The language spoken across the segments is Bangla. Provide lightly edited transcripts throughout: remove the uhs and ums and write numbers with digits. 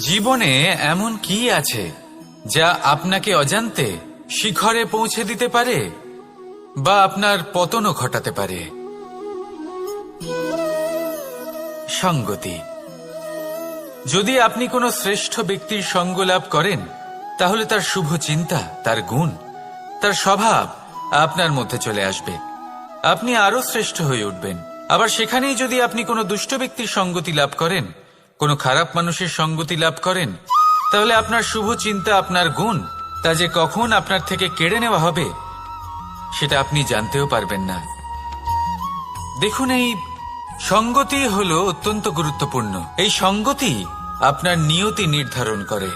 জীবনে এমন কি আছে যা আপনাকে অজান্তে শিখরে পৌঁছে দিতে পারে বা আপনার পতনও ঘটাতে পারে? সঙ্গতি। যদি আপনি কোনো শ্রেষ্ঠ ব্যক্তির সঙ্গ লাভ করেন, তাহলে তার শুভ চিন্তা, তার গুণ, তার স্বভাব আপনার মধ্যে চলে আসবে। আপনি আরো শ্রেষ্ঠ হয়ে উঠবেন। আবার সেখানেই যদি আপনি কোনো দুষ্ট ব্যক্তির সঙ্গতি লাভ করেন, কোনো খারাপ মানুষের সঙ্গতি লাভ করেন, তাহলে আপনার শুভ চিন্তা, আপনার গুণ, তা যে কখন আপনার থেকে কেড়ে নেওয়া হবে সেটা আপনি জানতেও পারবেন না। দেখুন, এই সঙ্গতি হলো অত্যন্ত গুরুত্বপূর্ণ। এই সঙ্গতি আপনার নিয়তি নির্ধারণ করে।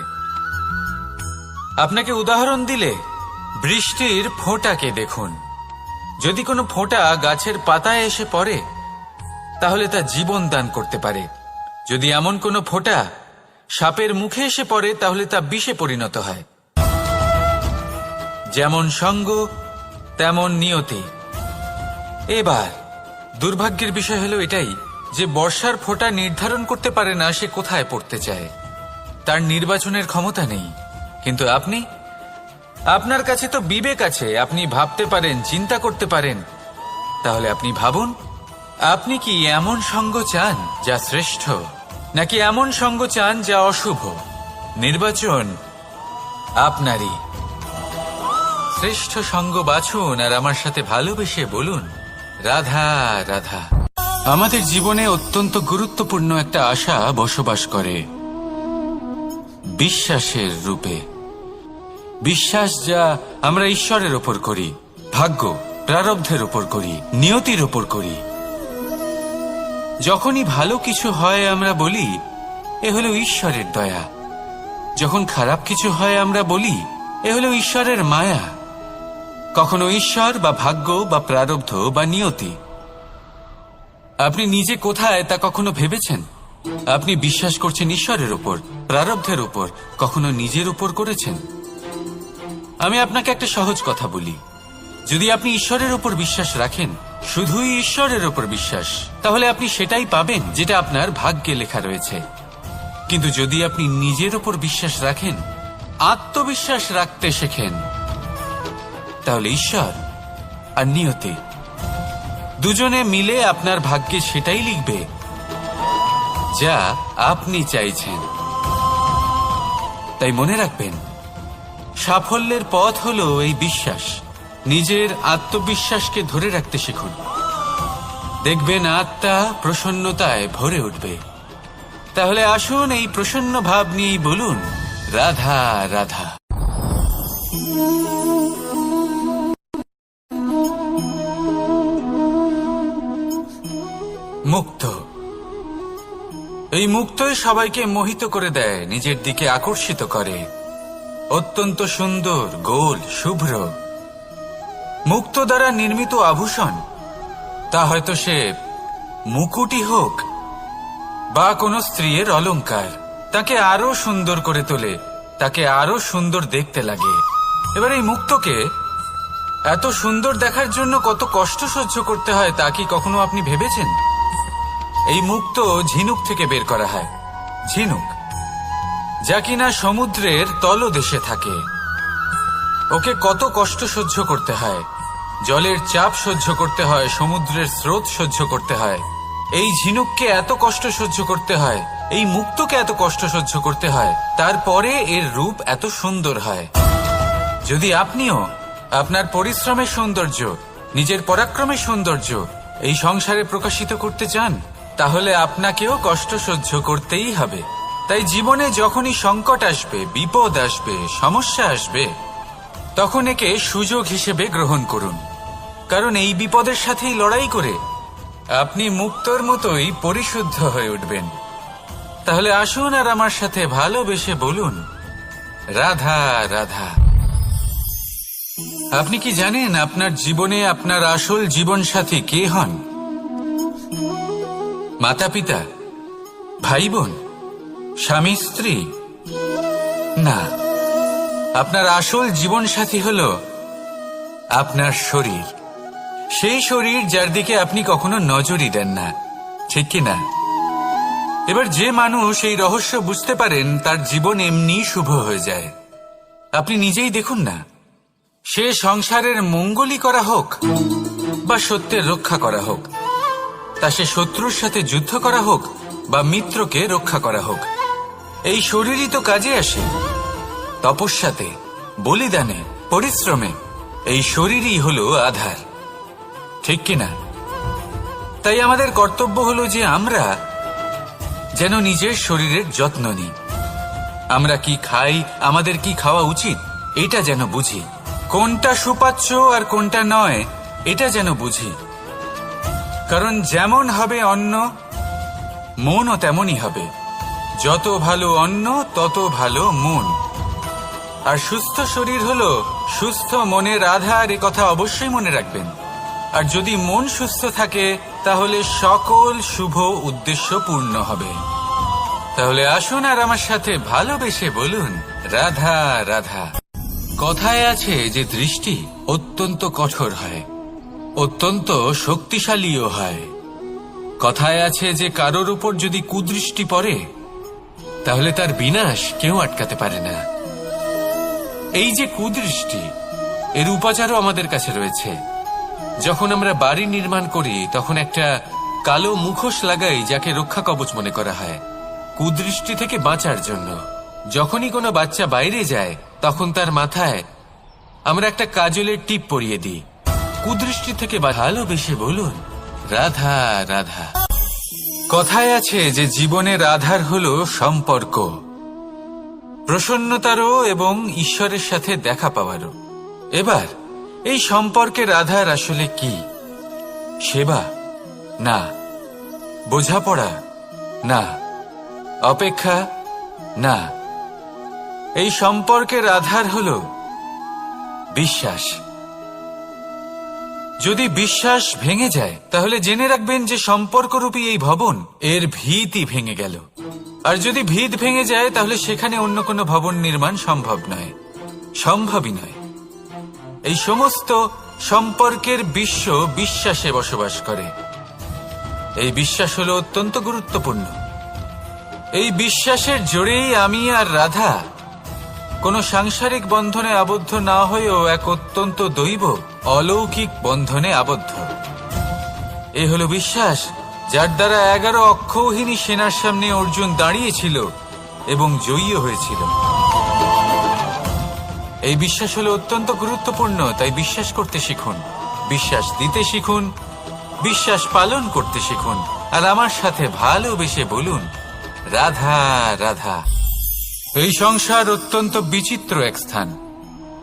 আপনাকে উদাহরণ দিলে, বৃষ্টির ফোঁটাকে দেখুন। যদি কোনো ফোঁটা গাছের পাতায় এসে পড়ে, তাহলে তা জীবন দান করতে পারে। যদি এমন কোনো ফোঁটা সাপের মুখে এসে পড়ে, তাহলে তা বিষে পরিণত হয়। যেমন সঙ্গ তেমন নিয়তি। এবার দুর্ভাগ্যের বিষয় হলো এটাই যে বর্ষার ফোঁটা নির্ধারণ করতে পারে না সে কোথায় পড়তে চায়। তার নির্বাচনের ক্ষমতা নেই। কিন্তু আপনি, আপনার কাছে তো বিবেক আছে, আপনি ভাবতে পারেন, চিন্তা করতে পারেন। তাহলে আপনি ভাবুন, আপনি কি এমন সঙ্গ চান যা শ্রেষ্ঠ, নাকি এমন সঙ্গ চান যা অশুভ? নির্বাচন আপনারই। শ্রেষ্ঠ সঙ্গ বাছুন আর আমার সাথে ভালোবেসে বলুন, রাধা রাধা। আমাদের জীবনে অত্যন্ত গুরুত্বপূর্ণ একটা আশা বসবাস করে, বিশ্বাসের রূপে। বিশ্বাস যা আমরা ঈশ্বরের ওপর করি, ভাগ্য, প্রারব্ধের ওপর করি, নিয়তির ওপর করি। যখনই ভালো কিছু হয় আমরা বলি এ হলো ঈশ্বরের দয়া। যখন খারাপ কিছু হয় আমরা বলি এ হলো ঈশ্বরের মায়া। কখনো ঈশ্বর বা ভাগ্য বা প্রারব্ধ বা নিয়তি। আপনি নিজে কোথায় তা কখনো ভেবেছেন? আপনি বিশ্বাস করছেন ঈশ্বরের উপর, প্রারব্ধের উপর, কখনো নিজের উপর করেছেন? আমি আপনাকে একটা সহজ কথা বলি, যদি আপনি ঈশ্বরের উপর বিশ্বাস রাখেন, শুধুই ঈশ্বরের উপর বিশ্বাস, তাহলে আপনি সেটাই পাবেন যেটা আপনার ভাগ্যে লেখা রয়েছে। কিন্তু যদি আপনি নিজের উপর বিশ্বাস রাখেন, আত্মবিশ্বাস রাখতে শেখেন, তাহলে ঈশ্বর আর নিয়তি দুজনে মিলে আপনার ভাগ্যে সেটাই লিখবে যা আপনি চাইছেন। তাই মনে রাখবেন, সাফল্যের পথ হলো এই বিশ্বাস। নিজের আত্মবিশ্বাসকে ধরে রাখতে শিখুন। দেখবেন আত্মা প্রসন্নতায় ভরে উঠবে। তাহলে আসুন এই প্রসন্ন ভাব নিয়েই বলুন, রাধা রাধা। মুক্ত। এই মুক্তই সবাইকে মোহিত করে দেয়, নিজের দিকে আকর্ষিত করে। অত্যন্ত সুন্দর, গোল, শুভ্র। মুক্ত দ্বারা নির্মিত আভূষণ, তা হয়তো সে মুকুটই হোক বা কোনো স্ত্রীর অলংকার, তাকে আরো সুন্দর করে তোলে, তাকে আরো সুন্দর দেখতে লাগে। এবার এই মুক্তকে এত সুন্দর দেখার জন্য কত কষ্ট সহ্য করতে হয় তা কি কখনো আপনি ভেবেছেন? এই মুক্ত ঝিনুক থেকে বের করা হয়। ঝিনুক যা কিনা সমুদ্রের তলদেশে থাকে। ওকে কত কষ্ট সহ্য করতে হয়, জলের চাপ সহ্য করতে হয়, সমুদ্রের স্রোত সহ্য করতে হয়। এই ঝিনুককে এত কষ্ট সহ্য করতে হয়, এই মুক্তকে এত কষ্ট সহ্য করতে হয়, তারপরে এর রূপ এত সুন্দর হয়। যদি আপনিও আপনার পরিশ্রমের সৌন্দর্য, নিজের পরাক্রমের সৌন্দর্য এই সংসারে প্রকাশিত করতে চান, তাহলে আপনাকেও কষ্ট সহ্য করতেই হবে। তাই জীবনে যখনই সংকট আসবে, বিপদ আসবে, সমস্যা আসবে, তখন একে সুযোগ হিসেবে গ্রহণ করুন। কারণ এই বিপদের সাথেই লড়াই করে আপনি মুক্তর মতোই পরিশুদ্ধ হয়ে উঠবেন। তাহলে আসুন আর আমার সাথে ভালোবেসে বলুন, রাধা রাধা। আপনি কি জানেন আপনার জীবনে আপনার আসল জীবনসাথী কে হন? মাতা পিতা, ভাই বোন, স্বামী স্ত্রী? না, আপনার আসল জীবনসাথী হলো আপনার শরীর। সেই শরীর যার দিকে আপনি কখনো নজরই দেন না, ঠিক কি না? এবার যে মানুষ এই রহস্য বুঝতে পারেন তার জীবন এমনি শুভ হয়ে যায়। আপনি নিজেই দেখুন না, সে সংসারের মঙ্গলই করা হোক বা সত্যের রক্ষা করা হোক, তা সে শত্রুর সাথে যুদ্ধ করা হোক বা মিত্রকে রক্ষা করা হোক, এই শরীরই তো কাজে আসে। তপস্যাতে, বলিদানে, পরিশ্রমে এই শরীরই হলো আধার, ঠিক কিনা? তাই আমাদের কর্তব্য হলো যে আমরা যেন নিজের শরীরের যত্ন নিই। আমরা কি খাই, আমাদের কি খাওয়া উচিত, এটা যেন বুঝি। কোনটা সুপাচ্য আর কোনটা নয়, এটা যেন বুঝি। কারণ যেমন হবে অন্ন, মনও তেমনই হবে। যত ভালো অন্ন তত ভালো মন। আর সুস্থ শরীর হলো সুস্থ মনের আধার, এ কথা অবশ্যই মনে রাখবেন। আর যদি মন সুস্থ থাকে তাহলে সকল শুভ উদ্দেশ্য পূর্ণ হবে। তাহলে আসুন আর আমার সাথে ভালোবেসে বলুন, রাধা রাধা। কথায় আছে যে দৃষ্টি অত্যন্ত কঠোর হয়, অত্যন্ত শক্তিশালীও হয়। কথায় আছে যে কারোর উপর যদি কুদৃষ্টি পড়ে তাহলে তার বিনাশ কেউ আটকাতে পারে না। এই যে কুদৃষ্টি, এর উপাচারও আমাদের কাছে রয়েছে। যখন আমরা বাড়ি নির্মাণ করি তখন একটা কালো মুখোশ লাগাই, যাকে রক্ষা কবচ মনে করা হয়, কুদৃষ্টি থেকে বাঁচার জন্য। যখনই কোনো বাচ্চা বাইরে যায় তখন তার মাথায় আমরা একটা কাজলের টিপ পরিয়ে দিই, কুদৃষ্টি থেকে। ভালোবেসে বলুন, রাধা রাধা। কথায় আছে যে জীবনের আধার হলো সম্পর্ক, প্রসন্নতারও এবং ঈশ্বরের সাথে দেখা পাওয়ারও। এবার এই সম্পর্কের আধার আসলে কি? সেবা? না। বোঝাপড়া? না। অপেক্ষা? না। এই সম্পর্কের আধার হলো বিশ্বাস। যদি বিশ্বাস ভেঙে যায় তাহলে জেনে রাখবেন যে সম্পর্করূপী এই ভবন, এর ভিতই ভেঙে গেল। আর যদি ভিত ভেঙে যায় তাহলে সেখানে অন্য কোনো ভবন নির্মাণ সম্ভব নয়, সম্ভবই নয়। এই সমস্ত সম্পর্কের বিশ্ব বিশ্বাসে বসবাস করে। এই বিশ্বাস হলো অত্যন্ত গুরুত্বপূর্ণ। এই বিশ্বাসের জোরেই আমি আর রাধা কোনো সাংসারিক বন্ধনে আবদ্ধ না হয়েও এক অত্যন্ত দৈব অলৌকিক বন্ধনে আবদ্ধ। এ হলো বিশ্বাস, যার দ্বারা 11 অক্ষৌহিনী সেনার সামনে অর্জুন দাঁড়িয়েছিল এবং জয়ী হয়েছিল। এই বিশ্বাস হলো অত্যন্ত গুরুত্বপূর্ণ। তাই বিশ্বাস করতে শিখুন, বিশ্বাস দিতে শিখুন, বিশ্বাস পালন করতে শিখুন। আর আমার সাথে ভালোবেসে বলুন, রাধা রাধা। এই সংসার অত্যন্ত বিচিত্র এক স্থান।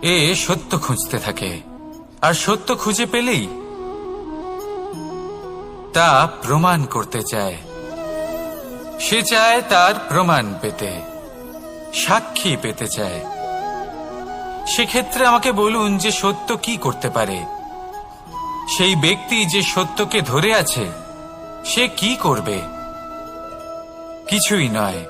এ সত্য খুঁজতে থাকে, আর সত্য খুঁজে পেলেই তা প্রমাণ করতে চায়। সে চায় তার প্রমাণ পেতে, সাক্ষী পেতে চায়। সেক্ষেত্রে আমাকে বলুন যে সত্য কি করতে পারে? সেই ব্যক্তি যে সত্যকে ধরে আছে সে কি করবে? কিছুই নয়।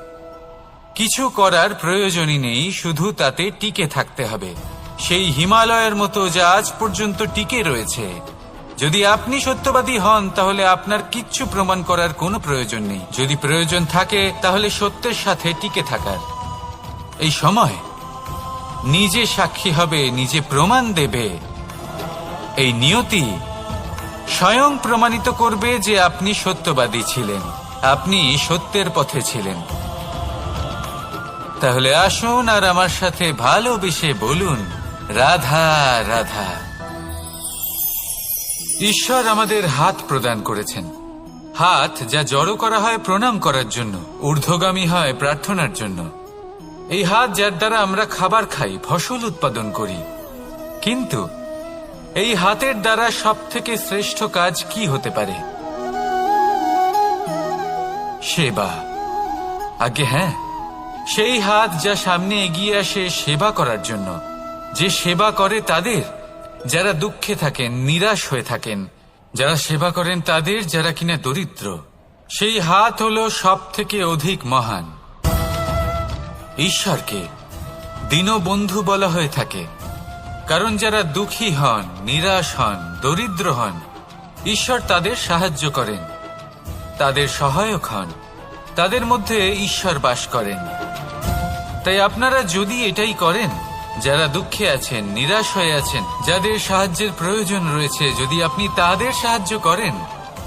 কিছু করার প্রয়োজনই নেই, শুধু তাতে টিকে থাকতে হবে। সেই হিমালয়ের মতো যা আজ পর্যন্ত টিকে রয়েছে। যদি আপনি সত্যবাদী হন তাহলে আপনার কিচ্ছু প্রমাণ করার কোনো প্রয়োজন নেই। যদি প্রয়োজন থাকে তাহলে সত্যের সাথে টিকে থাকার। এই সময় নিজে সাক্ষী হবে, নিজে প্রমাণ দেবে। এই নিয়তি স্বয়ং প্রমাণিত করবে যে আপনি সত্যবাদী ছিলেন, আপনি সত্যের পথে ছিলেন। তাহলে আসুন আর আমার সাথে ভালোবেসে বলুন, রাধা রাধা। ঈশ্বর আমাদের হাত প্রদান করেছেন। হাত যা জড়ো করা হয় প্রণাম করার জন্য, ঊর্ধ্বগামী হয় প্রার্থনার জন্য। এই হাত যার দ্বারা আমরা খাবার খাই, ফসল উৎপাদন করি। কিন্তু এই হাতের দ্বারা সবথেকে শ্রেষ্ঠ কাজ কি হতে পারে? সেবা। আগে হ্যাঁ, সেই হাত যা সামনে এগিয়ে আসে সেবা করার জন্য, যে সেবা করে তাদের যারা দুঃখে থাকেন, নিরাশ হয়ে থাকেন, যারা সেবা করেন তাদের যারা কিনা দরিদ্র। সেই হাত হলো সব থেকে অধিক মহান। ঈশ্বরকে দীনবন্ধু বলা হয়ে থাকে, কারণ যারা দুঃখী হন, নিরাশ হন, দরিদ্র হন, ঈশ্বর তাদের সাহায্য করেন, তাদের সহায়ক হন, তাদের মধ্যে ঈশ্বর বাস করেন। তাই আপনারা যদি এটাই করেন, যারা দুঃখে আছেন, নিরাশ হয়ে আছেন, যাদের সাহায্যের প্রয়োজন রয়েছে, যদি আপনি তাদের সাহায্য করেন,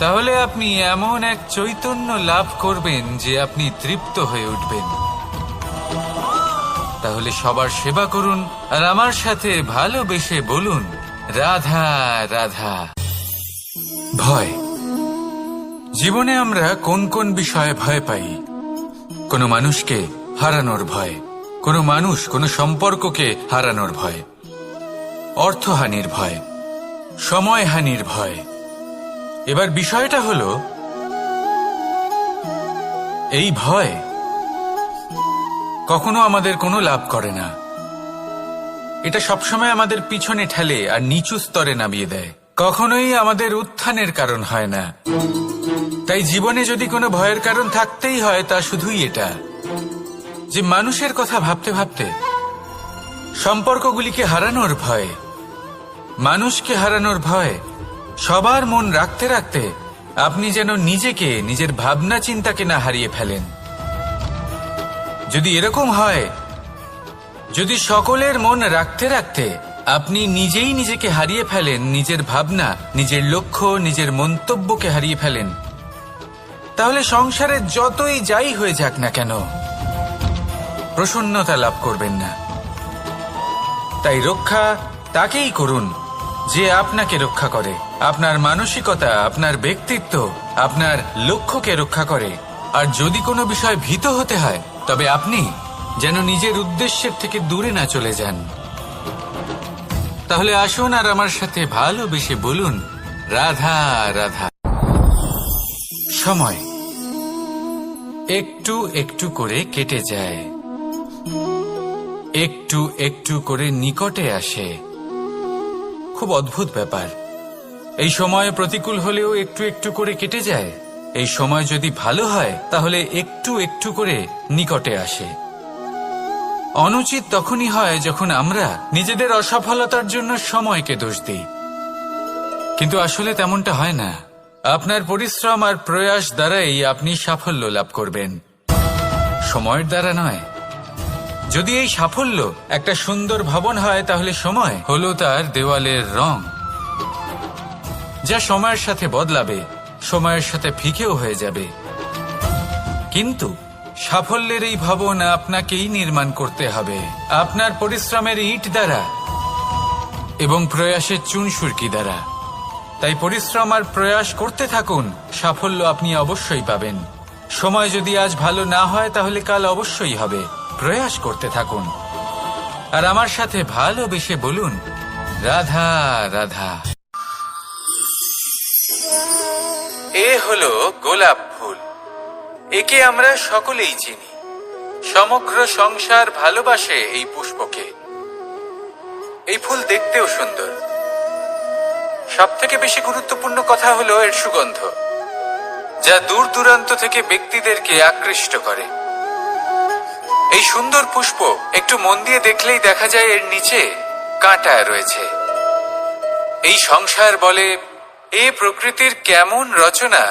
তাহলে আপনি এমন এক চৈতন্য লাভ করবেন যে আপনি তৃপ্ত হয়ে উঠবেন। তাহলে সবার সেবা করুন আর আমার সাথে ভালোবেসে বলুন, রাধা রাধা। ভয়। জীবনে আমরা কোন কোন বিষয়ে ভয় পাই? কোনো মানুষকে হারানোর ভয়, কোনো মানুষ, কোনো সম্পর্ককে হারানোর ভয়, অর্থহানির ভয়, সময়হানির ভয়। এবার বিষয়টা হলো, এই ভয় কখনো আমাদের কোনো লাভ করে না। এটা সবসময় আমাদের পিছনে ঠেলে আর নিচু স্তরে নামিয়ে দেয়, কখনোই আমাদের উত্থানের কারণ হয় না। তাই জীবনে যদি কোনো ভয়ের কারণ থাকতেই হয়, তা শুধুই এটা যে মানুষের কথা ভাবতে ভাবতে, সম্পর্কগুলিকে হারানোর ভয়, মানুষকে হারানোর ভয়, সবার মন রাখতে রাখতে আপনি যেন নিজেকে, নিজের ভাবনা চিন্তাকে না হারিয়ে ফেলেন। যদি এরকম হয়, যদি সকলের মন রাখতে রাখতে আপনি নিজেই নিজেকে হারিয়ে ফেলেন, নিজের ভাবনা, নিজের লক্ষ্য, নিজের মন্তব্যকে হারিয়ে ফেলেন, তাহলে সংসারে যতই যাই হয়ে যাক না কেন, প্রসন্নতা লাভ করবেন না। তাই রক্ষা তাকেই করুন যে আপনাকে রক্ষা করে, আপনার মানসিকতা, আপনার ব্যক্তিত্ব, আপনার লক্ষ্যকে রক্ষা করে। আর যদি কোনো বিষয় ভীত হতে হয়, তবে আপনি যেন নিজের উদ্দেশ্যের থেকে দূরে না চলে যান। তাহলে আসুন আর আমার সাথে ভালোবেসে বলুন, রাধা রাধা। সময় একটু একটু করে কেটে যায়, একটু একটু করে নিকটে আসে। খুব অদ্ভুত ব্যাপার। এই সময় প্রতিকূল হলেও একটু একটু করে কেটে যায়। এই সময় যদি ভালো হয়, তাহলে একটু একটু করে নিকটে আসে। অনুচিত তখনই হয় যখন আমরা নিজেদের অসফলতার জন্য সময়কে দোষ দিই, কিন্তু আসলে তেমনটা হয় না। আপনার পরিশ্রম আর প্রয়াস দ্বারাই আপনি সাফল্য লাভ করবেন, সময়ের দ্বারা নয়। যদি এই সাফল্য একটা সুন্দর ভবন হয়, তাহলে সময় হলো তার দেওয়ালের রং, যা সময়ের সাথে বদলাবে, সময়ের সাথে ফিকেও হয়ে যাবে। কিন্তু সাফল্যের এই ভবন আপনাকেই নির্মাণ করতে হবে, আপনার পরিশ্রমের ইট দ্বারা এবং প্রয়াসের চুনসুরকি দ্বারা। তাই পরিশ্রম আর প্রয়াস করতে থাকুন, সাফল্য আপনি অবশ্যই পাবেন। সময় যদি আজ ভালো না হয়, তাহলে কাল অবশ্যই হবে। প্রয়াস করতে থাকুন আর আমার সাথে ভালোবেসে বলুন, রাধা রাধা। এ হলো গোলাপ ফুল। একে আমরা সকলেই চিনি। সমগ্র সংসার ভালোবাসে এই পুষ্পকে। এই ফুল দেখতেও সুন্দর। সবথেকে বেশি গুরুত্বপূর্ণ কথা হলো এর সুগন্ধ, যা দূর দূরান্ত থেকে ব্যক্তিদেরকে আকৃষ্ট করে। এই সুন্দর পুষ্প একটু মন দিয়ে দেখলেই দেখা যায় এর নিচে কাঁটা রয়েছে। এই সংসার বলে, এ প্রকৃতির কেমন রচনা,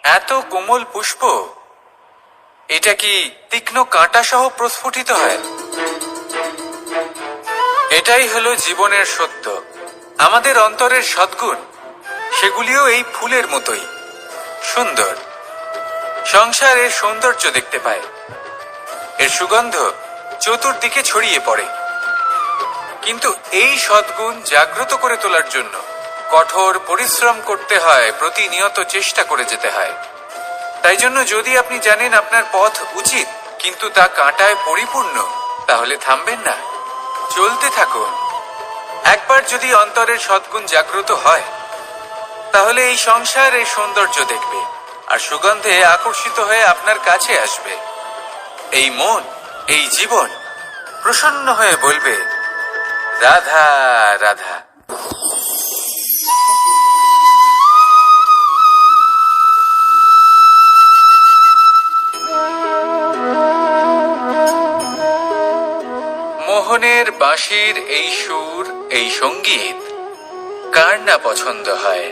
এত কোমল পুষ্প, এটা কি তীক্ষ্ণ কাঁটা সহ প্রস্ফুটিত হয়? এটাই হলো জীবনের সত্য। আমাদের অন্তরের সদ্গুণ, সেগুলিও এই ফুলের মতোই সুন্দর। সংসার এর সৌন্দর্য দেখতে পায়, এর সুগন্ধ চতুর্দিকে ছড়িয়ে পড়ে। কিন্তু এই সদ্গুণ জাগ্রত করে তোলার জন্য কঠোর পরিশ্রম করতে হয়, প্রতিনিয়ত চেষ্টা করে যেতে হয়। তাই জন্য যদি আপনি জানেন আপনার পথ উচিত, কিন্তু তা কাঁটায় পরিপূর্ণ, তাহলে থামবেন না, চলতে থাকুন। একবার যদি অন্তরের সদ্গুণ জাগ্রত হয়, তাহলে এই সংসার এই সৌন্দর্য দেখবে আর সুগন্ধে আকর্ষিত হয়ে আপনার কাছে আসবে। এই মন, এই জীবন প্রসন্ন হয়ে বলবে, রাধা রাধা। মোহনের বাঁশির এই সুর, এই সঙ্গীত কার না পছন্দ হয়,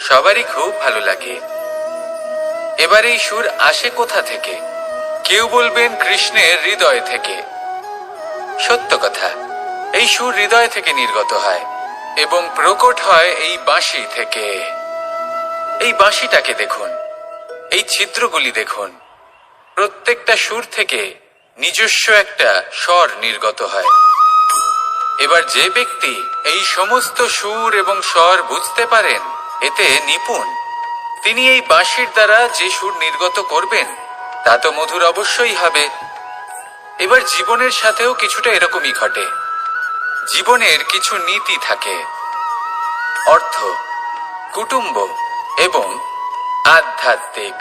সবারই খুব ভালো লাগে। এবার এই সুর আসে কোথা থেকে? কেউ বলবেন কৃষ্ণের হৃদয় থেকে। সত্য কথা, এই সুর হৃদয় থেকে নির্গত হয় এবং প্রকট হয় এই বাঁশি থেকে। এই বাঁশিটাকে দেখুন, এই ছিদ্রগুলি দেখুন, প্রত্যেকটা সুর থেকে নিজস্ব একটা স্বর নির্গত হয়। এবার যে ব্যক্তি এই সমস্ত সুর এবং স্বর বুঝতে পারেন, এতে নিপুণ, তিনি এই বাঁশির দ্বারা যে সুর নির্গত করবেন তা তো মধুর অবশ্যই হবে। এবার জীবনের সাথেও কিছুটা এরকমই ঘটে। জীবনের কিছু নীতি থাকে, অর্থ, কুটুম্ব এবং আধ্যাত্মিক।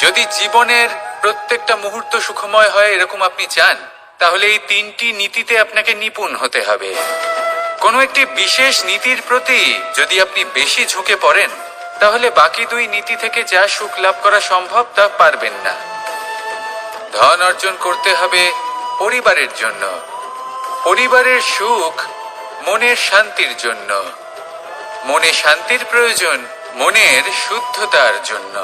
যদি জীবনের প্রত্যেকটা মুহূর্ত সুখময় হয় এরকম আপনি চান, তাহলে এই তিনটি নীতিতে আপনাকে নিপুণ হতে হবে। কোনো একটি বিশেষ নীতির প্রতি যদি আপনি বেশি ঝুঁকে পড়েন, তাহলে বাকি দুই নীতি থেকে যা সুখ লাভ করা সম্ভব তা পারবেন না। ধন অর্জন করতে হবে পরিবারের জন্য, পরিবারের সুখ মনের শান্তির জন্য, মনে শান্তির প্রয়োজন মনের শুদ্ধতার জন্য।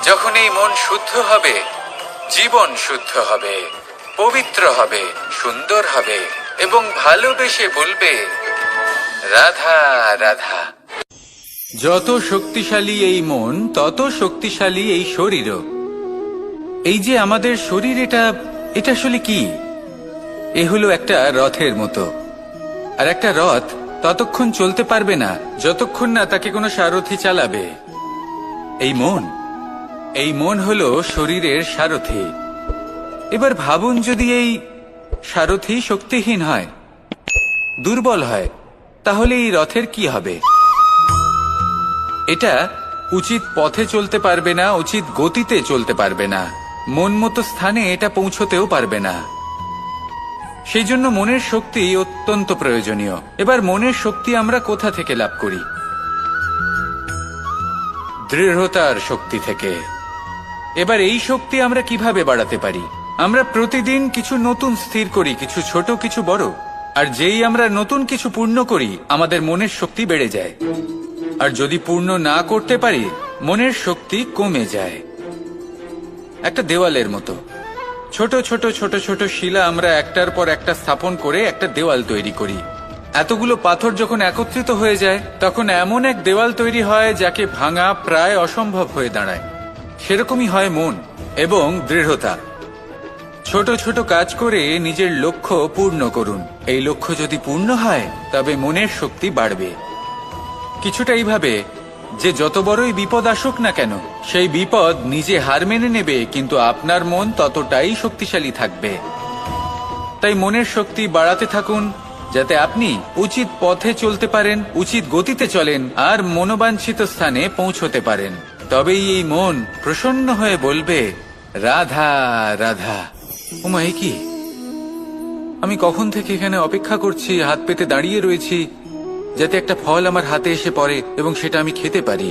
যখন এই মন শুদ্ধ হবে, জীবন শুদ্ধ হবে, পবিত্র হবে, সুন্দর হবে এবং ভালোবেসে বলবে রাধা রাধা। যত শক্তিশালী এই মন, তত শক্তিশালী এই শরীরও। এই যে আমাদের শরীর, এটা আসলে কি? এ হলো একটা রথের মতো। আর একটা রথ ততক্ষণ চলতে পারবে না যতক্ষণ না তাকে কোনো সারথি চালাবে। এই মন হলো শরীরের সারথি। এবার ভাবুন, যদি এই সারথি শক্তিহীন হয়, দুর্বল হয়, তাহলে এই রথের কি হবে? এটা উচিত পথে চলতে পারবে না, উচিত গতিতে চলতে পারবে না, মন মতো স্থানে এটা পৌঁছতেও পারবে না। সেই জন্য মনের শক্তি অত্যন্ত প্রয়োজনীয়। এবার মনের শক্তি আমরা কোথা থেকে লাভ করি? দৃঢ়তার শক্তি থেকে। এবার এই শক্তি আমরা কিভাবে বাড়াতে পারি? আমরা প্রতিদিন কিছু নতুন স্থির করি, কিছু ছোট কিছু বড়। আর যেই আমরা নতুন কিছু পূর্ণ করি, আমাদের মনের শক্তি বেড়ে যায়। আর যদি পূর্ণ না করতে পারি, মনের শক্তি কমে যায়। একটা দেওয়ালের মতো ছোট ছোট ছোট ছোট শিলা আমরা একটার পর একটা স্থাপন করে একটা দেওয়াল তৈরি করি। এতগুলো পাথর যখন একত্রিত হয়ে যায়, তখন এমন এক দেওয়াল তৈরি হয় যাকে ভাঙা প্রায় অসম্ভব হয়ে দাঁড়ায়। সেরকমই হয় মন এবং দৃঢ়তা। ছোট ছোট কাজ করে নিজের লক্ষ্য পূর্ণ করুন। এই লক্ষ্য যদি পূর্ণ হয়, তবে মনের শক্তি বাড়বে। কিছুটা এইভাবে যে যত বড়ই বিপদ আসুক না কেন, সেই বিপদ নিজে হার মেনে নেবে, কিন্তু আপনার মন ততটাই শক্তিশালী থাকবে। তাই মনের শক্তি বাড়াতে থাকুন, যাতে আপনি উচিত পথে চলতে পারেন, উচিত গতিতে চলেন আর মনোবাঞ্ছিত স্থানে পৌঁছতে পারেন। তবেই এই মন প্রসন্ন হয়ে বলবে রাধা রাধা। ওমা, এ কি? আমি কখন থেকে এখানে অপেক্ষা করছি, হাত পেতে দাঁড়িয়ে রয়েছি যাতে একটা ফল আমার হাতে এসে পড়ে এবং সেটা আমি খেতে পারি।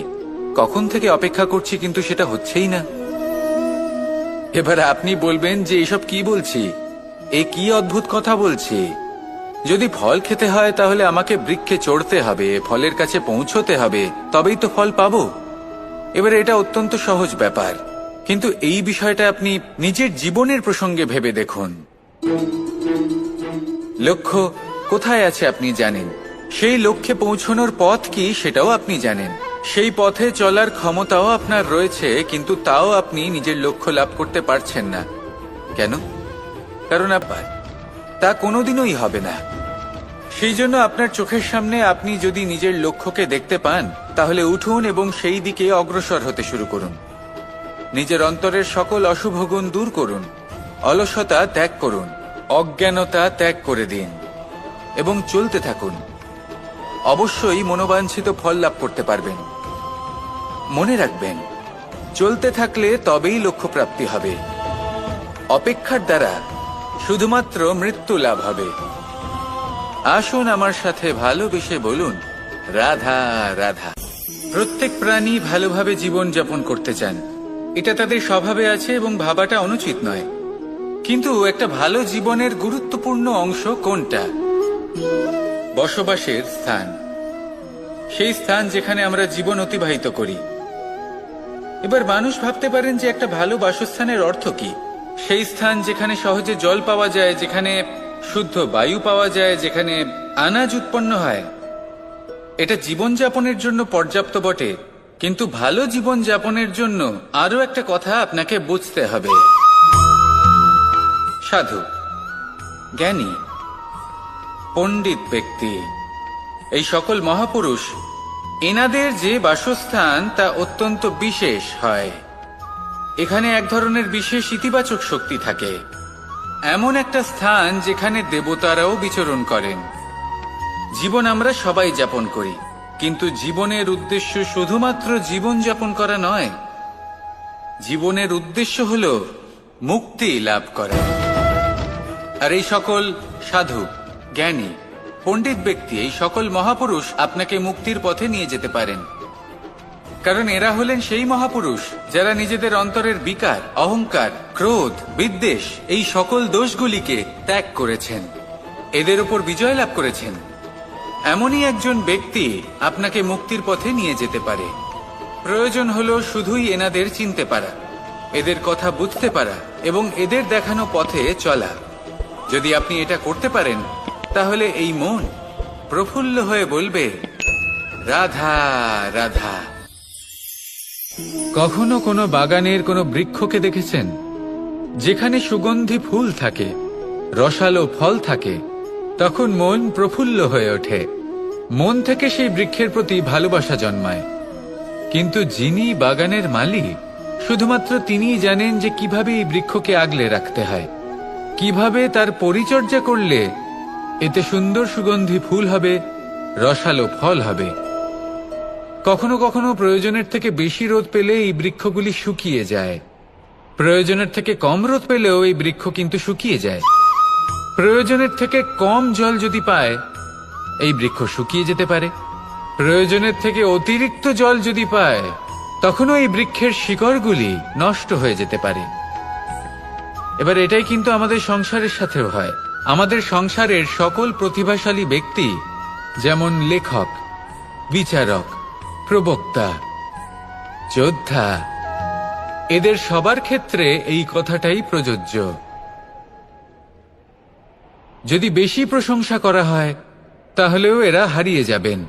কখন থেকে অপেক্ষা করছি, কিন্তু সেটা হচ্ছেই না। এবার আপনি বলবেন যে এসব কি বলছি, এ কি অদ্ভুত কথা বলছি। যদি ফল খেতে হয় তাহলে আমাকে বৃক্ষে চড়তে হবে, ফলের কাছে পৌঁছতে হবে, তবেই তো ফল পাবো। এবারে এটা অত্যন্ত সহজ ব্যাপার, কিন্তু এই বিষয়টা আপনি নিজের জীবনের প্রসঙ্গে ভেবে দেখুন। লক্ষ্য কোথায় আছে আপনি জানেন, সেই লক্ষ্যে পৌঁছানোর পথ কি সেটাও আপনি জানেন, সেই পথে চলার ক্ষমতাও আপনার রয়েছে, কিন্তু তাও আপনি নিজের লক্ষ্য লাভ করতে পারছেন না। কেন? কারণ আপনার তা কোনোদিনই হবে না। সেই জন্য আপনার চোখের সামনে আপনি যদি নিজের লক্ষ্যকে দেখতে পান, তাহলে উঠুন এবং সেই দিকে অগ্রসর হতে শুরু করুন। নিজের অন্তরের সকল অশুভ গুণ দূর করুন, অলসতা ত্যাগ করুন, অজ্ঞানতা ত্যাগ করে দিন এবং চলতে থাকুন। অবশ্যই মনোবাঞ্ছিত ফল লাভ করতে পারবেন। মনে রাখবেন, চলতে থাকলে তবেই লক্ষ্য প্রাপ্তি হবে। অপেক্ষার দ্বারা শুধুমাত্র মৃত্যু লাভ হবে। আসুন আমার সাথে ভালোবেসে বলুন রাধা রাধা। প্রত্যেক প্রাণী ভালোভাবে জীবন যাপন করতে চান, এটা তাদের স্বভাবে আছে এবং ভাবাটা অনুচিত নয়। কিন্তু একটা ভালো জীবনের গুরুত্বপূর্ণ অংশ কোনটা? বসবাসের স্থান। সেই স্থান যেখানে আমরা জীবন অতিবাহিত করি। এবার মানুষ ভাবতে পারেন যে একটা ভালো বাসস্থানের অর্থ কি। সেই স্থান যেখানে সহজে জল পাওয়া যায়, যেখানে শুদ্ধ বায়ু পাওয়া যায়, যেখানে আনাজ উৎপন্ন হয়। এটা জীবনযাপনের জন্য পর্যাপ্ত বটে, কিন্তু ভালো জীবনযাপনের জন্য আরো একটা কথা আপনাকে বুঝতে হবে। সাধু, জ্ঞানী, পণ্ডিত ব্যক্তি, এই সকল মহাপুরুষ, এনাদের যে বাসস্থান তা অত্যন্ত বিশেষ হয়। এখানে এক ধরনের বিশেষ ইতিবাচক শক্তি থাকে, এমন একটা স্থান যেখানে দেবতারাও বিচরণ করেন। জীবন আমরা সবাই যাপন করি, কিন্তু জীবনের উদ্দেশ্য শুধুমাত্র জীবন যাপন করা নয়। জীবনের উদ্দেশ্য হল মুক্তি লাভ করা। আর এই সকল সাধু, জ্ঞানী, পণ্ডিত ব্যক্তি, এই সকল মহাপুরুষ আপনাকে মুক্তির পথে নিয়ে যেতে পারেন, কারণ এরা হলেন সেই মহাপুরুষ যারা নিজেদের অন্তরের বিকার, অহংকার, ক্রোধ, বিদ্বেষ এই সকল দোষগুলিকে ত্যাগ করেছেন, এদের উপর বিজয় লাভ করেছেন। এমনই একজন ব্যক্তি আপনাকে মুক্তির পথে নিয়ে যেতে পারে। প্রয়োজন হলো শুধুই এনাদের চিনতে পারা, এদের কথা বুঝতে পারা এবং এদের দেখানো পথে চলা। যদি আপনি এটা করতে পারেন, তাহলে এই মন প্রফুল্ল হয়ে বলবে, রাধা রাধা। কখনো কোনো বাগানের কোনো বৃক্ষকে দেখেছেন যেখানে সুগন্ধি ফুল থাকে, রসালো ফল থাকে? তখন মন প্রফুল্ল হয়ে ওঠে, মন থেকে সেই বৃক্ষের প্রতি ভালোবাসা জন্মায়। কিন্তু যিনি বাগানের মালিক, শুধুমাত্র তিনিই জানেন যে কিভাবে এই বৃক্ষকে আগলে রাখতে হয়, কিভাবে তার পরিচর্যা করলে এতে সুন্দর সুগন্ধি ফুল হবে, রসালো ফল হবে। কখনো কখনো প্রয়োজনের থেকে বেশি রোদ পেলে এই বৃক্ষগুলি শুকিয়ে যায়, প্রয়োজনের থেকে কম রোদ পেলেও এই বৃক্ষ কিন্তু শুকিয়ে যায়। প্রয়োজনের থেকে কম জল যদি পায়, এই বৃক্ষ শুকিয়ে যেতে পারে। প্রয়োজনের থেকে অতিরিক্ত জল যদি পায়, তখনও এই বৃক্ষের শিকড়গুলি নষ্ট হয়ে যেতে পারে। এবার এটাই কিন্তু আমাদের সংসারের সাথেও হয়। আমাদের সংসারের সকল প্রতিভাশালী ব্যক্তি, যেমন লেখক, বিচারক, প্রবক্তা, যোদ্ধা, এদের সবার ক্ষেত্রে এই কথাটাই প্রযোজ্য। যদি বেশি প্রশংসা করা হয়, তাহলেও এরা হারিয়ে যাবেন।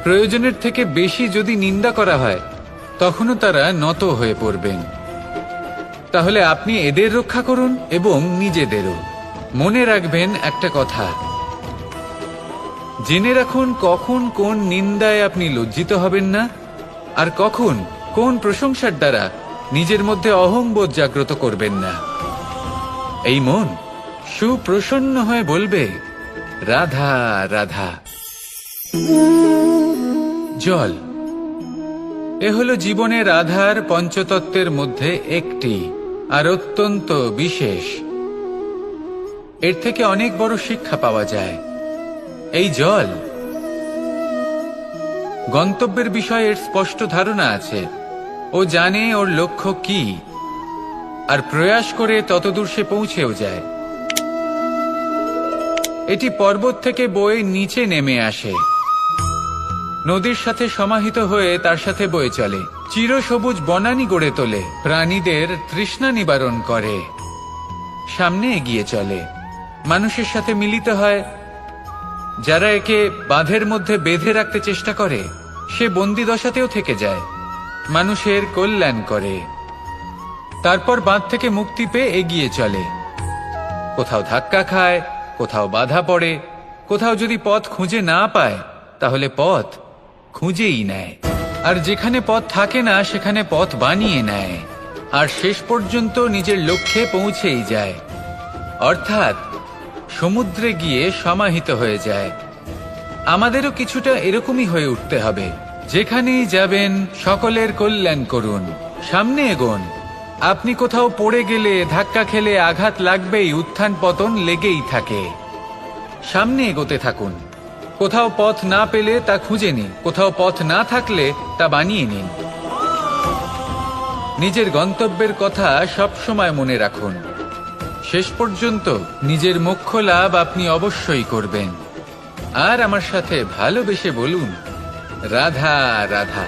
প্রয়োজনের থেকে বেশি যদি নিন্দা করা হয়, তখনও তারা নত হয়ে পড়বেন। তাহলে আপনি এদের রক্ষা করুন এবং নিজেদেরও। মনে রাখবেন একটা কথা, জেনে রাখুন কখন কোন নিন্দায় আপনি লজ্জিত হবেন না, আর কখন কোন প্রশংসার দ্বারা নিজের মধ্যে অহংবোধ জাগ্রত করবেন না। এই মন সুপ্রসন্ন হয়ে বলবে, রাধা রাধা। জল, এ হলো জীবনের আধার পঞ্চতত্ত্বের মধ্যে একটি, আর অত্যন্ত বিশেষ। এর থেকে অনেক বড় শিক্ষা পাওয়া যায়। এই জল, গন্তব্যের বিষয়ে এর স্পষ্ট ধারণা আছে। ও জানে ওর লক্ষ্য কি, আর প্রয়াস করে ততদূর সে পৌঁছেও যায়। এটি পর্বত থেকে বয়ে নিচে নেমে আসে, নদীর সাথে সমাহিত হয়ে তার সাথে বয়ে চলে, চিরসবুজ বনানী গড়ে তোলে, প্রাণীদের তৃষ্ণা নিবারণ করে, সামনে এগিয়ে চলে, মানুষের সাথে মিলিত হয়। যারা একে বাঁধের মধ্যে বেঁধে রাখতে চেষ্টা করে, সে বন্দি দশাতেও থেকে যায়, মানুষের কল্যাণ করে। তারপর বাঁধ থেকে মুক্তি পেয়ে এগিয়ে চলে, কোথাও ধাক্কা খায়, কোথাও বাধা পড়ে, কোথাও যদি পথ খুঁজে না পায়, তাহলে পথ খুঁজেই নেয়, আর যেখানে পথ থাকে না সেখানে পথ বানিয়ে নেয়, আর শেষ পর্যন্ত নিজের লক্ষ্যে পৌঁছেই যায়, অর্থাৎ সমুদ্রে গিয়ে সমাহিত হয়ে যায়। আমাদেরও কিছুটা এরকমই হয়ে উঠতে হবে। যেখানেই যাবেন সকলের কল্যাণ করুন, সামনে এগোন। আপনি কোথাও পড়ে গেলে, ধাক্কা খেলে আঘাত লাগবেই, উত্থান পতন লেগেই থাকে। সামনে এগোতে থাকুন। কোথাও পথ না পেলে তা খুঁজে নিন, কোথাও পথ না থাকলে তা বানিয়ে নিন। নিজের গন্তব্যের কথা সব সময় মনে রাখুন। শেষ পর্যন্ত নিজের মোক্ষ লাভ আপনি অবশ্যই করবেন। আর আমার সাথে ভালোবেসে বলুন, রাধা রাধা।